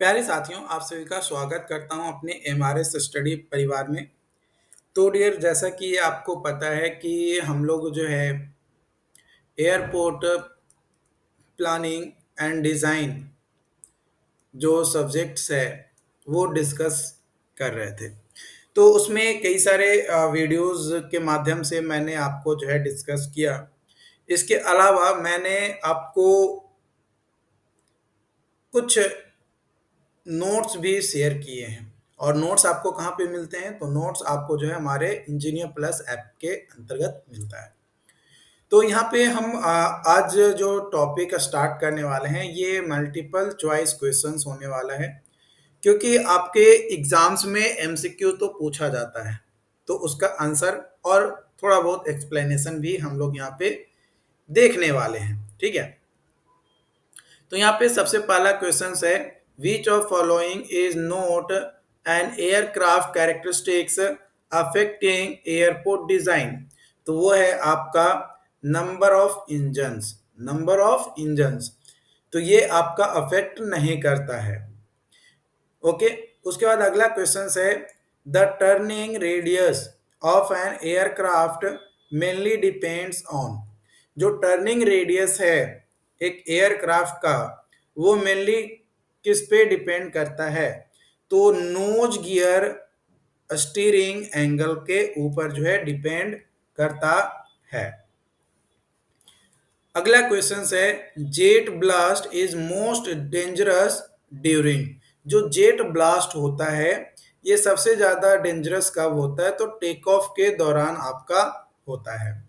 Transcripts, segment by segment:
प्यारे साथियों, आप सभी का स्वागत करता हूं अपने एमआरएस स्टडी परिवार में। तो डियर, जैसा कि आपको पता है कि हम लोग जो है एयरपोर्ट प्लानिंग एंड डिज़ाइन जो सब्जेक्ट्स है वो डिस्कस कर रहे थे। तो उसमें कई सारे वीडियोस के माध्यम से मैंने आपको जो है डिस्कस किया। इसके अलावा मैंने आपको कुछ नोट्स भी शेयर किए हैं। और नोट्स आपको कहाँ पे मिलते हैं? तो नोट्स आपको जो है हमारे इंजीनियर प्लस ऐप के अंतर्गत मिलता है। तो यहाँ पे हम आज जो टॉपिक स्टार्ट करने वाले हैं ये मल्टीपल चॉइस क्वेश्चंस होने वाला है, क्योंकि आपके एग्जाम्स में एमसीक्यू तो पूछा जाता है, तो उसका आंसर और थोड़ा बहुत एक्सप्लेनेशन भी हम लोग यहाँ पे देखने वाले हैं। ठीक है, तो यहाँ पे सबसे पहला क्वेश्चन है, which of following is not an aircraft characteristics affecting airport design? तो वो है आपका नंबर ऑफ इंजन्स। तो ये आपका अफेक्ट नहीं करता है। ओके, उसके बाद अगला क्वेश्चन है, the turning radius of an aircraft mainly depends on. जो टर्निंग रेडियस है एक एयरक्राफ्ट का, वो मेनली किस पे डिपेंड करता है? तो नोज गियर स्टीयरिंग एंगल के ऊपर जो है डिपेंड करता है। अगला क्वेश्चन है, jet blast is most dangerous during. जो जेट ब्लास्ट होता है ये सबसे ज्यादा डेंजरस कब होता है? तो टेक ऑफ के दौरान आपका होता है,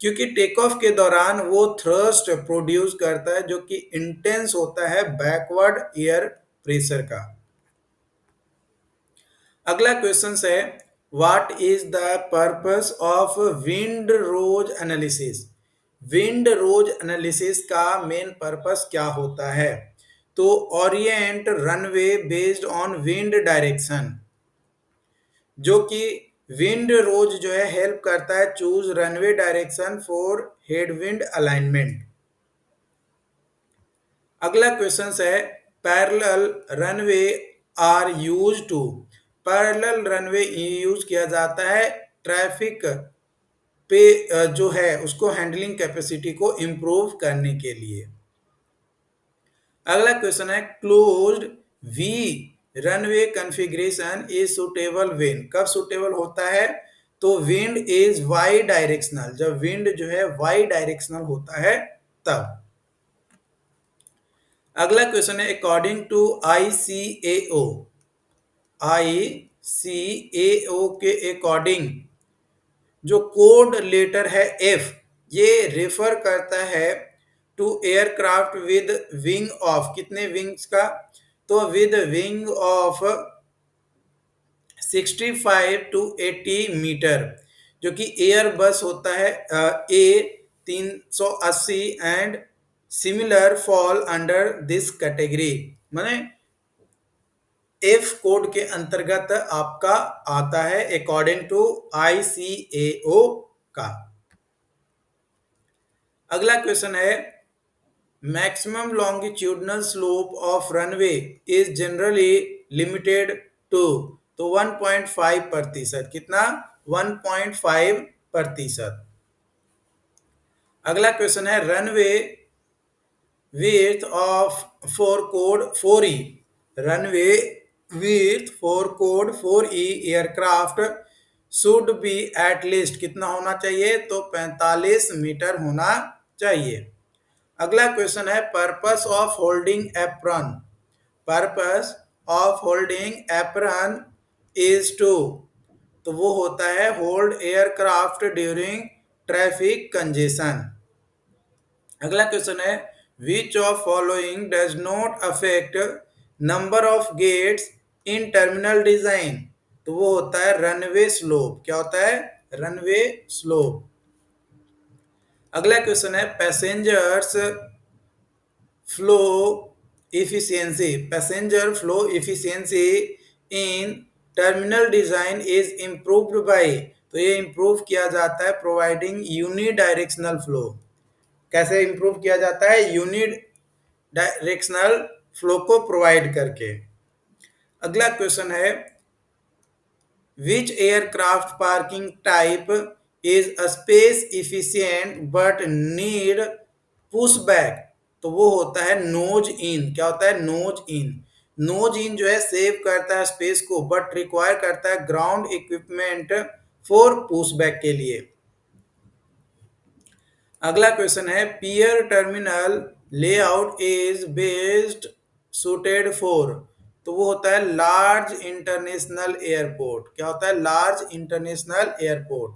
क्योंकि टेक ऑफ के दौरान वो थ्रस्ट प्रोड्यूस करता है जो कि इंटेंस होता है बैकवर्ड एयर प्रेशर का। अगला क्वेश्चन है, what is the purpose of wind rose analysis? Wind rose analysis का मेन पर्पस क्या होता है? तो orient runway based on wind direction, जो कि विंड रोज जो है हेल्प करता है choose runway direction for headwind alignment. अगला क्वेश्चन है, parallel runway are used to. Parallel runway use किया जाता है ट्रैफिक पे जो है उसको हैंडलिंग कैपेसिटी को इम्प्रूव करने के लिए। अगला क्वेश्चन है, closed V runway configuration is suitable when. कब सुटेबल होता है? तो विंड इज वाई डायरेक्शनल, जब विंड जो है वाई डायरेक्शनल होता है तब। अगला क्वेश्चन है, अकॉर्डिंग टू आईसीएओ के अकॉर्डिंग जो कोड लेटर है एफ, ये रेफर करता है to aircraft with wing of कितने विंग्स का? तो with wing of 65 to 80 metre, जो कि एयर बस होता है A 380 and similar fall under this category. माने एफ कोड के अंतर्गत आपका आता है अकॉर्डिंग टू आईसीएओ का। अगला क्वेश्चन है, maximum longitudinal slope of runway is generally limited to. तो 1.5%। कितना? 1.5%। अगला क्वेश्चन है, runway width of for code 4E, runway width for code 4E aircraft should be at least कितना होना चाहिए? तो 45 मीटर होना चाहिए। अगला क्वेश्चन है, purpose of holding apron. Purpose of holding apron is to. तो वो होता है hold aircraft during traffic congestion. अगला क्वेश्चन है, which of following does not affect number of gates in terminal design? तो वो होता है रनवे स्लोप। क्या होता है? Runway slope. अगला क्वेश्चन है, passengers flow efficiency. Passenger flow efficiency in terminal design is improved by. तो ये इम्प्रूव किया जाता है प्रोवाइडिंग यूनिडायरेक्शनल फ्लो। कैसे इंप्रूव किया जाता है? यूनिट डायरेक्शनल फ्लो को प्रोवाइड करके। अगला क्वेश्चन है which aircraft parking type is space efficient but need push back. तो वो होता है नोज इन। क्या होता है? नोज इन। नोज इन जो है सेव करता है स्पेस को बट रिक्वायर करता है ground equipment for push back के लिए। अगला क्वेश्चन है pier terminal layout is based suited for. तो वो होता है लार्ज इंटरनेशनल एयरपोर्ट। क्या होता है? Large international airport.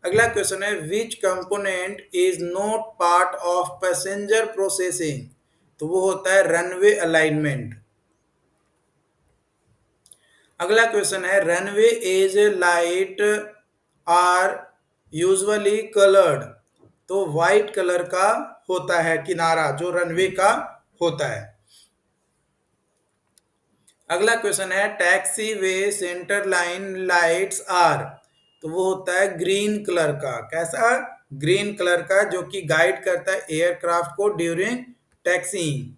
अगला क्वेश्चन है which component is not part of passenger processing. तो वो होता है रनवे अलाइनमेंट। अगला क्वेश्चन है runway edge light are usually coloured. तो व्हाइट कलर का होता है किनारा जो रनवे का होता है। अगला क्वेश्चन है taxiway centre line lights are. तो वो होता है ग्रीन कलर का। कैसा? ग्रीन कलर का, जो कि गाइड करता है एयरक्राफ्ट को ड्यूरिंग टैक्सिंग।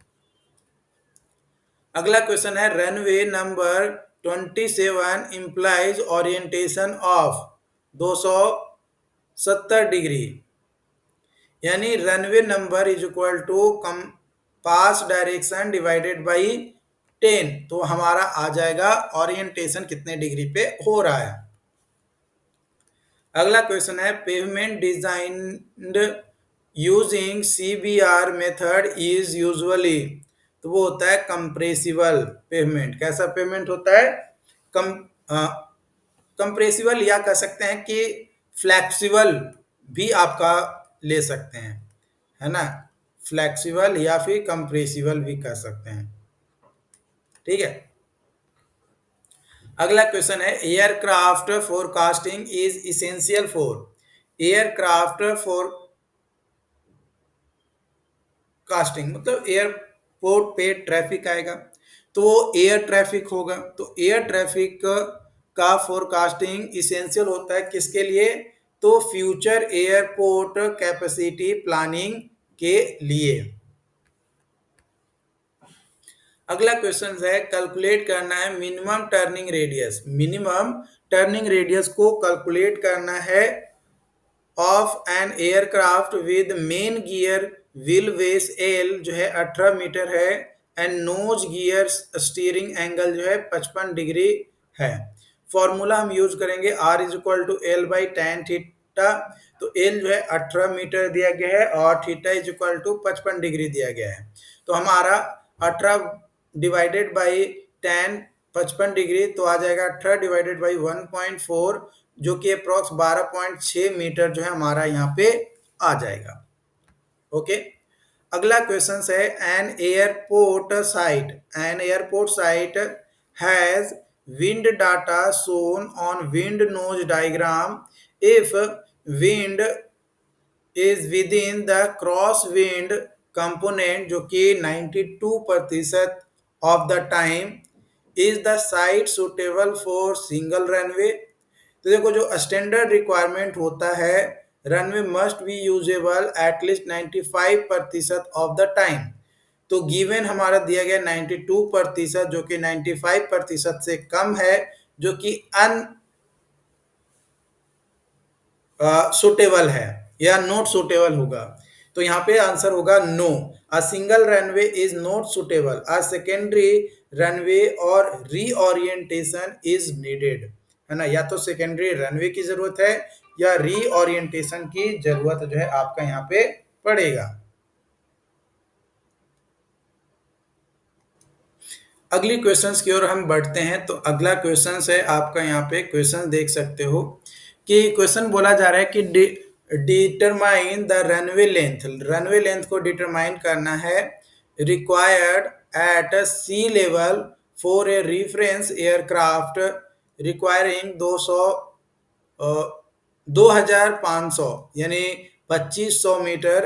अगला क्वेश्चन है runway number 27 implies orientation of 270 degree. यानी runway number is equal to compass direction divided by 10। तो हमारा आ जाएगा ओरिएंटेशन कितने डिग्री पे हो रहा है। अगला क्वेश्चन है pavement designed using CBR method is usually. तो वो होता है कंप्रेसिबल पेवमेंट। कैसा पेवमेंट होता है? कम कंप्रेसिबल, या कह सकते हैं कि फ्लेक्सिबल भी आपका ले सकते हैं, है ना। फ्लेक्सिबल या फिर कंप्रेसिबल भी कह सकते हैं। ठीक है। अगला क्वेश्चन है aircraft forecasting is essential for. Aircraft forecasting मतलब एयरपोर्ट पे ट्रैफिक आएगा तो वो एयर ट्रैफिक होगा। तो एयर ट्रैफिक का फोरकास्टिंग इसेंशियल होता है किसके लिए? तो फ्यूचर एयरपोर्ट कैपेसिटी प्लानिंग के लिए। अगला क्वेश्चन है कैलकुलेट करना है minimum turning radius. Minimum turning radius को कैलकुलेट करना है of an aircraft with main gear wheel base L जो है 18 मीटर है and nose gear steering angle जो है 55 डिग्री है। फॉर्मूला हम यूज करेंगे R is equal to L by tan theta. तो एल जो है 18 मीटर दिया गया है और theta is equal to 55 degree दिया गया है। तो हमारा 18 डिवाइडेड बाई 10 55 डिग्री तो आ जाएगा 18 डिवाइडेड बाई 1.4 जो कि अप्रॉक्स 12.6 मीटर जो है हमारा यहाँ पे आ जाएगा। ओके। अगला क्वेश्चन है an airport site has wind data shown on wind rose diagram if wind is within the crosswind component जो कि 92% of the time is the site suitable for single runway. तो देखो जो standard requirement होता है runway must be usable at least 95% of the time. तो given हमारा दिया गया 92% जो कि 95% से कम है जो कि अन सुटेबल है या नॉट सुटेबल होगा। तो यहाँ पे आंसर होगा no. A single runway is not suitable. A secondary runway और रीओरिएंटेशन इज नीडेड, है ना। या तो सेकेंडरी रनवे की जरूरत है या रीओरिएंटेशन की जरूरत जो है आपका यहाँ पे पड़ेगा। अगली क्वेश्चंस की ओर हम बढ़ते हैं। तो अगला क्वेश्चन है आपका यहाँ पे क्वेश्चन देख सकते हो कि क्वेश्चन बोला जा रहा है कि determine the runway length. Runway length को डिटरमाइन करना है required at sea level for a reference aircraft requiring 2500 यानी 2500 metre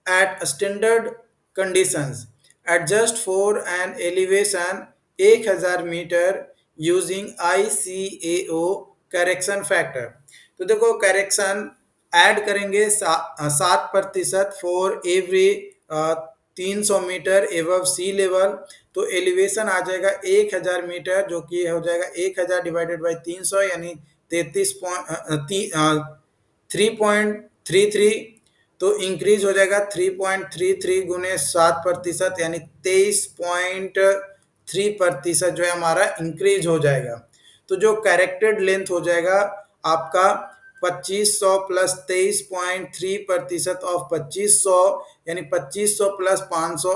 at standard conditions adjust for an elevation 1000 metre using ICAO correction factor. तो देखो करेक्शन ऐड करेंगे 7% for every 300 metre above sea level. तो elevation आ जाएगा 1000 metre, जो कि हो जाएगा 1000 डिवाइडेड बाई 300 यानी 3.33। तो इंक्रीज हो जाएगा 3.33 गुने 7% यानी 23.3% जो है हमारा इंक्रीज हो जाएगा। तो जो करेक्टेड लेंथ हो जाएगा आपका 2500 प्लस 23.3% ऑफ 2500 यानी 2500 प्लस 500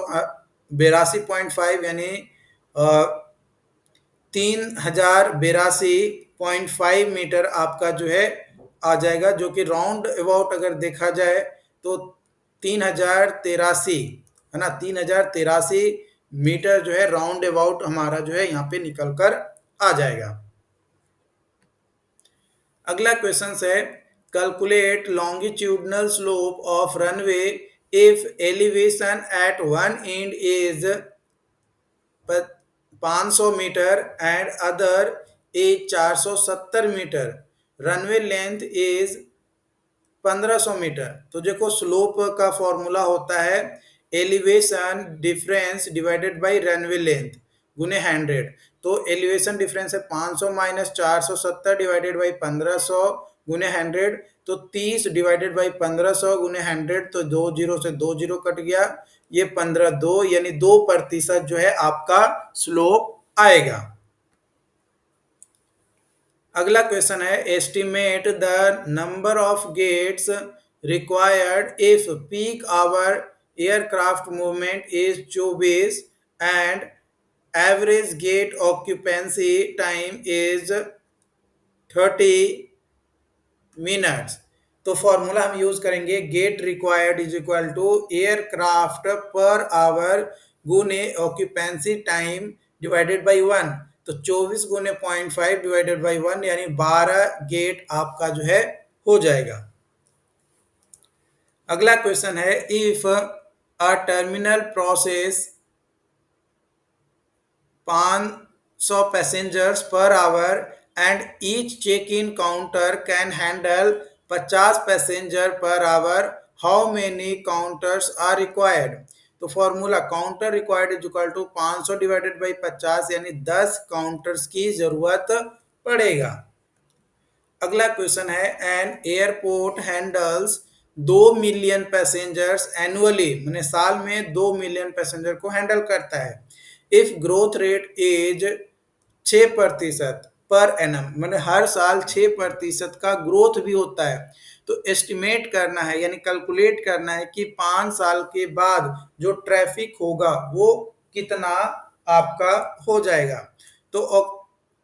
82.5 यानी 3082.5 मीटर आपका जो है आ जाएगा, जो कि राउंड अबाउट अगर देखा जाए तो 3083 है ना, 3083 मीटर जो है राउंड अबाउट हमारा जो है यहाँ पे निकल कर आ जाएगा। अगला क्वेश्चन है calculate longitudinal slope of runway if elevation at one end is 500 metre and other is 470 metre, runway length is 1500 metre. तो देखो स्लोप का फॉर्मूला होता है elevation difference divided by runway length गुने 100। तो एलिवेशन डिफरेंस है 500 minus 470 divided by 1500 गुने 100। तो 30 डिवाइडेड बाई 1500 गुने 100, तो 2 जीरो से 2 जीरो कट गया, ये 15 2 यानी 2% जो है आपका स्लोप आएगा। अगला क्वेश्चन है estimate the number of gates required if peak hour aircraft movement is 24 and average gate occupancy time is 30 minutes. तो फॉर्मूला हम यूज करेंगे gate required is equal to aircraft per hour गुने occupancy time divided by 1। तो 24 गुने 0.5 divided by 1 यानी 12 gate आपका जो है हो जाएगा। अगला क्वेश्चन है if a terminal process 500 passengers per hour and each check in counter can handle 50 passenger per hour, how many counters are required. तो formula counter required is equal to 500 divided by 50 यानी 10 counters की जरूरत पड़ेगा। अगला question है an airport handles 2 million passengers annually, मैंने साल में 2 मिलियन पैसेंजर को हैंडल करता है। If growth rate is 6% per annum, मैंने हर साल 6% का ग्रोथ भी होता है। तो एस्टिमेट करना है यानी कैलकुलेट करना है कि 5 साल के बाद जो ट्रैफिक होगा वो कितना आपका हो जाएगा। तो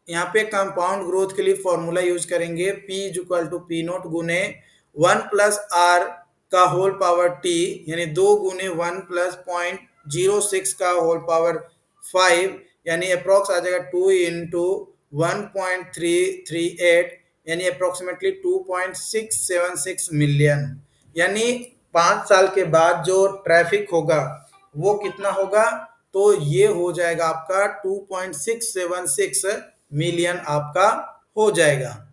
यहाँ पे कंपाउंड ग्रोथ के लिए फॉर्मूला यूज करेंगे P is equal to P nought गुने 1 प्लस आर का होल पावर टी यानी 2 गुने 1 प्लस 0.06 का होल पावर 5 यानी अप्रोक्स आ जाएगा 2 इंटू 1.338 यानी अप्रोक्सीमेटली 2.676 मिलियन। यानी 5 साल के बाद जो ट्रैफिक होगा वो कितना होगा, तो ये हो जाएगा आपका 2.676 मिलियन आपका हो जाएगा।